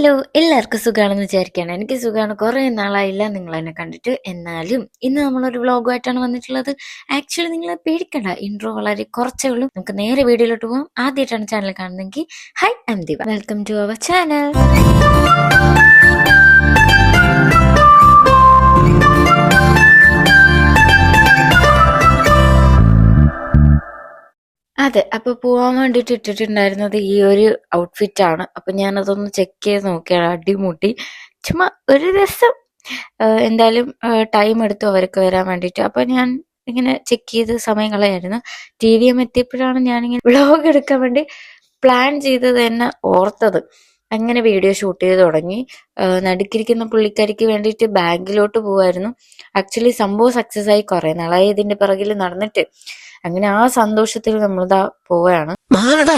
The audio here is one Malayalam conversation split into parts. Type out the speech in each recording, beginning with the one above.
ഹലോ, എല്ലാവർക്കും സുഖമാണെന്ന് വിചാരിക്കുകയാണ്. എനിക്ക് സുഖമാണ്. കുറേ നാളായില്ല നിങ്ങൾ എന്നെ കണ്ടിട്ട്. എന്നാലും ഇന്ന് നമ്മളൊരു വ്ളോഗുമായിട്ടാണ് വന്നിട്ടുള്ളത്. ആക്ച്വലി നിങ്ങൾ പേടിക്കണ്ട, ഇൻട്രോ വളരെ കുറച്ചേ ഉള്ളൂ. നമുക്ക് നേരെ വീഡിയോയിലോട്ട് പോകാം. ആദ്യമായിട്ടാണ് ചാനൽ കാണുന്നതെങ്കിൽ hi, I am Deepa. Welcome to our channel. അതെ, അപ്പൊ പോവാൻ വേണ്ടിട്ട് ഇട്ടിട്ടുണ്ടായിരുന്നത് ഈ ഒരു ഔട്ട്ഫിറ്റ് ആണ്. അപ്പൊ ഞാനതൊന്ന് ചെക്ക് ചെയ്ത് നോക്കിയാണ്. അടിമുട്ടി, ചുമ്മാ ഒരു രസം. എന്തായാലും ടൈം എടുത്തു അവർക്ക് വരാൻ വേണ്ടിട്ട്. അപ്പൊ ഞാൻ ഇങ്ങനെ ചെക്ക് ചെയ്ത് സമയം കളയായിരുന്നു. TVM എത്തിയപ്പോഴാണ് ഞാനിങ്ങനെ വ്ളോഗ് എടുക്കാൻ വേണ്ടി പ്ലാൻ ചെയ്തത് തന്നെ ഓർത്തത്. അങ്ങനെ വീഡിയോ ഷൂട്ട് ചെയ്ത് തുടങ്ങി. നടുക്കിരിക്കുന്ന പുള്ളിക്കാരിക്ക് വേണ്ടിയിട്ട് ബാങ്കിലോട്ട് പോവായിരുന്നു. ആക്ച്വലി സംഭവം സക്സസ് ആയി. കുറെ നാളായി ഇതിന്റെ പിറകിൽ നടന്നിട്ട്. അങ്ങനെ ആ സന്തോഷത്തിൽ നമ്മളിതാ പോവുകയാണ്.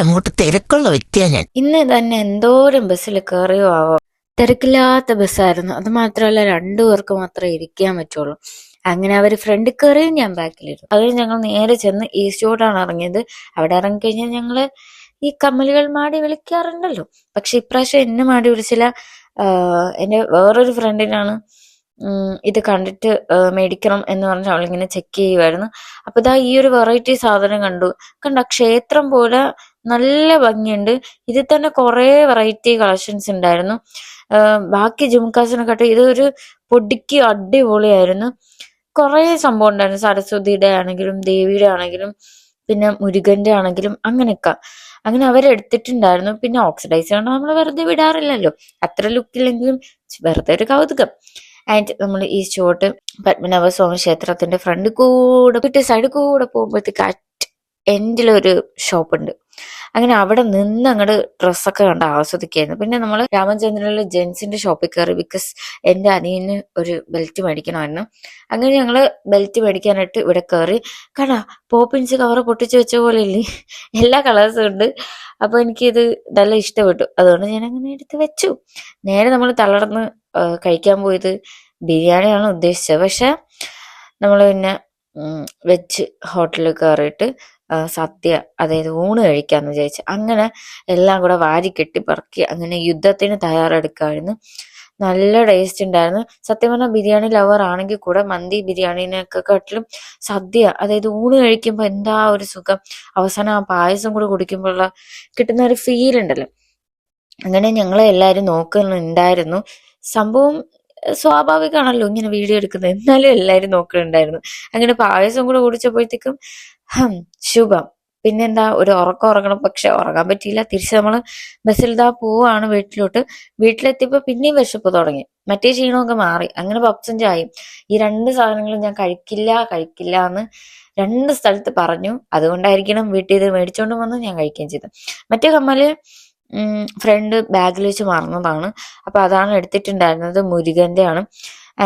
അങ്ങോട്ട് തിരക്കുള്ള വ്യക്തിയാ ഞാൻ. ഇന്ന് തന്നെ എന്തോരം ബസ്സിൽ കയറിയോ ആവോ. തിരക്കില്ലാത്ത ബസ്സായിരുന്നു. അത് മാത്രമല്ല, 2 പേർക്ക് മാത്രമേ ഇരിക്കാൻ പറ്റുള്ളൂ. അങ്ങനെ അവർ ഫ്രണ്ടിൽ കയറിയും ഞാൻ ബാക്കിലിരുന്നു. അത് ഞങ്ങൾ നേരെ ചെന്ന് ഈസ്റ്റ് റോഡാണ് ഇറങ്ങിയത്. അവിടെ ഇറങ്ങിക്കഴിഞ്ഞാൽ ഞങ്ങള് ഈ കമ്മലുകൾ മാടി വിളിക്കാറുണ്ടല്ലോ. പക്ഷെ ഇപ്രാവശ്യം എന്നെ മാടി വിളിച്ചില്ല. എന്റെ വേറൊരു ഫ്രണ്ടിനാണ് ഇത് കണ്ടിട്ട് മേടിക്കണം എന്ന് പറഞ്ഞ് അവളിങ്ങനെ ചെക്ക് ചെയ്യുമായിരുന്നു. അപ്പൊ ഇതാ ഈ ഒരു വെറൈറ്റി സാധനം കണ്ട ക്ഷേത്രം പോലെ നല്ല ഭംഗിയുണ്ട്. ഇതിൽ തന്നെ കുറെ വെറൈറ്റി കളക്ഷൻസ് ഉണ്ടായിരുന്നു. ബാക്കി ജുംകാസിനെക്കാട്ടും ഇതൊരു പൊടിക്ക് അടിപൊളിയായിരുന്നു. കുറെ സംഭവം ഉണ്ടായിരുന്നു. സരസ്വതിയുടെ ആണെങ്കിലും ദേവിയുടെ ആണെങ്കിലും പിന്നെ മുരുകന്റെ ആണെങ്കിലും അങ്ങനെയൊക്കെ. അങ്ങനെ അവരെടുത്തിട്ടുണ്ടായിരുന്നു. പിന്നെ ഓക്സിഡൈസ് കൊണ്ട് നമ്മൾ വെറുതെ വിടാറില്ലല്ലോ. അത്ര ലുക്കില്ലെങ്കിലും വെറുതെ ഒരു കൗതുകം. ആൻഡ് നമ്മൾ ഈ ഷോട്ട് പത്മനാഭ സ്വാമി ക്ഷേത്രത്തിന്റെ ഫ്രണ്ട് കൂടെ സൈഡിൽ കൂടെ പോകുമ്പോഴത്തേക്ക് എൻഡിലൊരു ഷോപ്പ് ഉണ്ട്. അങ്ങനെ അവിടെ നിന്ന് അങ്ങോട്ട് ഡ്രസ്സൊക്കെ കണ്ട് ആസ്വദിക്കായിരുന്നു. പിന്നെ നമ്മൾ രാമചന്ദ്രനിലെ ജെൻസിന്റെ ഷോപ്പിൽ കയറി. ബിക്കോസ് എന്റെ അനിയന് ഒരു ബെൽറ്റ് മേടിക്കണമായിരുന്നു. അങ്ങനെ ഞങ്ങള് ബെൽറ്റ് മേടിക്കാനായിട്ട് ഇവിടെ കയറി. കണ്ടാ പോപ്പിൻസ് കവർ പൊട്ടിച്ചു വെച്ച പോലെ ഇല്ലേ, എല്ലാ കളേഴ്സും ഉണ്ട്. അപ്പൊ എനിക്കിത് നല്ല ഇഷ്ടപ്പെട്ടു. അതുകൊണ്ട് ഞാൻ അങ്ങനെ എടുത്ത് വെച്ചു. നേരെ നമ്മൾ തളർന്ന് കഴിക്കാൻ പോയത് ബിരിയാണിയാണ് ഉദ്ദേശിച്ചത്. പക്ഷെ നമ്മൾ പിന്നെ വെജ് ഹോട്ടലിൽ കയറിയിട്ട് സദ്യ, അതായത് ഊണ് കഴിക്കാന്ന് വിചാരിച്ചു. അങ്ങനെ എല്ലാം കൂടെ വാരി കെട്ടി പറക്കി അങ്ങനെ യുദ്ധത്തിന് തയ്യാറെടുക്കായിരുന്നു. നല്ല ടേസ്റ്റ് ഉണ്ടായിരുന്നു. സത്യം പറഞ്ഞാൽ ബിരിയാണി ലവർ ആണെങ്കിൽ കൂടെ മന്തി ബിരിയാണിനെക്കാട്ടിലും സദ്യ, അതായത് ഊണ് കഴിക്കുമ്പോൾ എന്താ ഒരു സുഖം. അവസാനം ആ പായസം കൂടെ കുടിക്കുമ്പോഴുള്ള കിട്ടുന്ന ഒരു ഫീൽ ഉണ്ടല്ലോ. അങ്ങനെ ഞങ്ങളെ എല്ലാരും നോക്കുന്നുണ്ടായിരുന്നു. സംഭവം സ്വാഭാവികമാണല്ലോ ഇങ്ങനെ വീഡിയോ എടുക്കുന്നത്. എന്നാലും എല്ലാരും നോക്കുന്നുണ്ടായിരുന്നു. അങ്ങനെ പായസം കൂടെ കുടിച്ചപ്പോഴത്തേക്കും ശുഭം. പിന്നെന്താ, ഒരു ഉറക്കം ഉറങ്ങണം. പക്ഷെ ഉറങ്ങാൻ പറ്റിയില്ല. തിരിച്ച് നമ്മള് ബസ്സിൽ പോവാണ് വീട്ടിലോട്ട്. വീട്ടിലെത്തിയപ്പോ പിന്നെയും വിശപ്പ് തുടങ്ങി. മറ്റേ ക്ഷീണമൊക്കെ മാറി. അങ്ങനെ പപ്സും ചായയും, ഈ 2 സാധനങ്ങളും ഞാൻ കഴിക്കില്ല എന്ന് 2 സ്ഥലത്ത് പറഞ്ഞു. അതുകൊണ്ടായിരിക്കണം വീട്ടിൽ ഇത് മേടിച്ചോണ്ട് വന്ന് ഞാൻ കഴിക്കുകയും ചെയ്തു. മറ്റേ കമ്മല് ഫ്രണ്ട് ബാഗിൽ വെച്ച് മറന്നതാണ്. അപ്പൊ അതാണ് എടുത്തിട്ടുണ്ടായിരുന്നത്. മുരുകന്റെ ആണ്.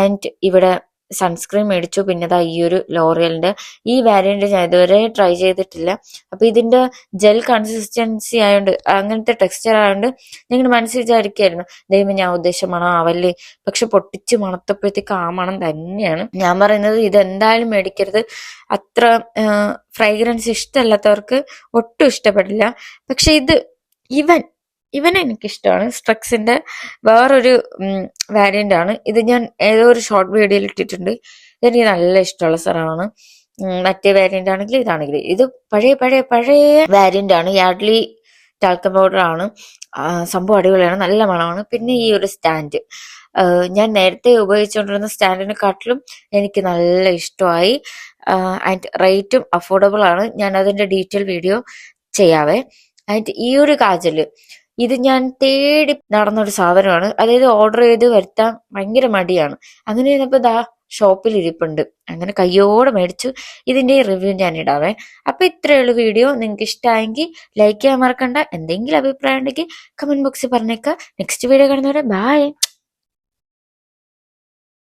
ആൻഡ് ഇവിടെ സൺസ്ക്രീൻ മേടിച്ചു. പിന്നെ ഈ ഒരു ലോറിയലിന്റെ ഈ വാരിയന്റ് ഞാൻ ഇതുവരെ ട്രൈ ചെയ്തിട്ടില്ല. അപ്പൊ ഇതിന്റെ ജെൽ കൺസിസ്റ്റൻസി ആയതുകൊണ്ട്, അങ്ങനത്തെ ടെക്സ്ചർ ആയതുകൊണ്ട് ഞങ്ങൾ മനസ്സിൽ വിചാരിക്കായിരുന്നു ദൈവം ഞാൻ ഉദ്ദേശിച്ച മണം ആവല്ലേ. പക്ഷെ പൊട്ടിച്ച് മണത്തപ്പോഴത്തേക്ക് ആ മണം തന്നെയാണ്. ഞാൻ പറയുന്നത് ഇതെന്തായാലും മേടിക്കരുത്. അത്ര ഫ്രൈഗ്രൻസ് ഇഷ്ടമല്ലാത്തവർക്ക് ഒട്ടും ഇഷ്ടപ്പെടില്ല. പക്ഷെ ഇവൻ എനിക്കിഷ്ടമാണ്. സ്ട്രക്സിന്റെ വേറൊരു വാരിയന്റ് ആണ് ഇത്. ഞാൻ ഏതോ ഒരു ഷോർട്ട് വീഡിയോയിൽ ഇട്ടിട്ടുണ്ട്. ഇതെനിക്ക് നല്ല ഇഷ്ടമുള്ള സ്ഥലമാണ്. മറ്റേ വാരിയന്റ് ആണെങ്കിൽ ഇതാണെങ്കിൽ ഇത് പഴയ വാരിയന്റ് ആണ്. യാർഡ്ലി ടാൽക്കം പൗഡർ ആണ്. സംഭവം അടിപൊളിയാണ്, നല്ല മണമാണ്. പിന്നെ ഈ ഒരു സ്റ്റാൻഡ്, ഞാൻ നേരത്തെ ഉപയോഗിച്ചുകൊണ്ടിരുന്ന സ്റ്റാൻഡിനെക്കാട്ടിലും എനിക്ക് നല്ല ഇഷ്ടമായി. ആൻഡ് റേറ്റും അഫോർഡബിൾ ആണ്. ഞാൻ അതിന്റെ ഡീറ്റെയിൽ വീഡിയോ ചെയ്യാവേ. ആൻഡ് ഈ ഒരു കാജല്, ഇത് ഞാൻ തേടി നടന്നൊരു സാധനമാണ്. അതായത് ഓർഡർ ചെയ്ത് വരുത്താൻ ഭയങ്കര മടിയാണ്. അങ്ങനെ ഇരുന്നപ്പോ ഷോപ്പിൽ ഇരിപ്പുണ്ട്. അങ്ങനെ കയ്യോടെ മേടിച്ചു. ഇതിന്റെ റിവ്യൂ ഞാൻ ഇടാവേ. അപ്പൊ ഇത്രയുള്ള വീഡിയോ. നിങ്ങൾക്ക് ഇഷ്ടമായെങ്കിൽ ലൈക്ക് ചെയ്യാൻ മറക്കണ്ട. എന്തെങ്കിലും അഭിപ്രായം ഉണ്ടെങ്കിൽ കമന്റ് ബോക്സിൽ പറഞ്ഞേക്കാം. നെക്സ്റ്റ് വീഡിയോ കാണുന്നവരെ ബൈ.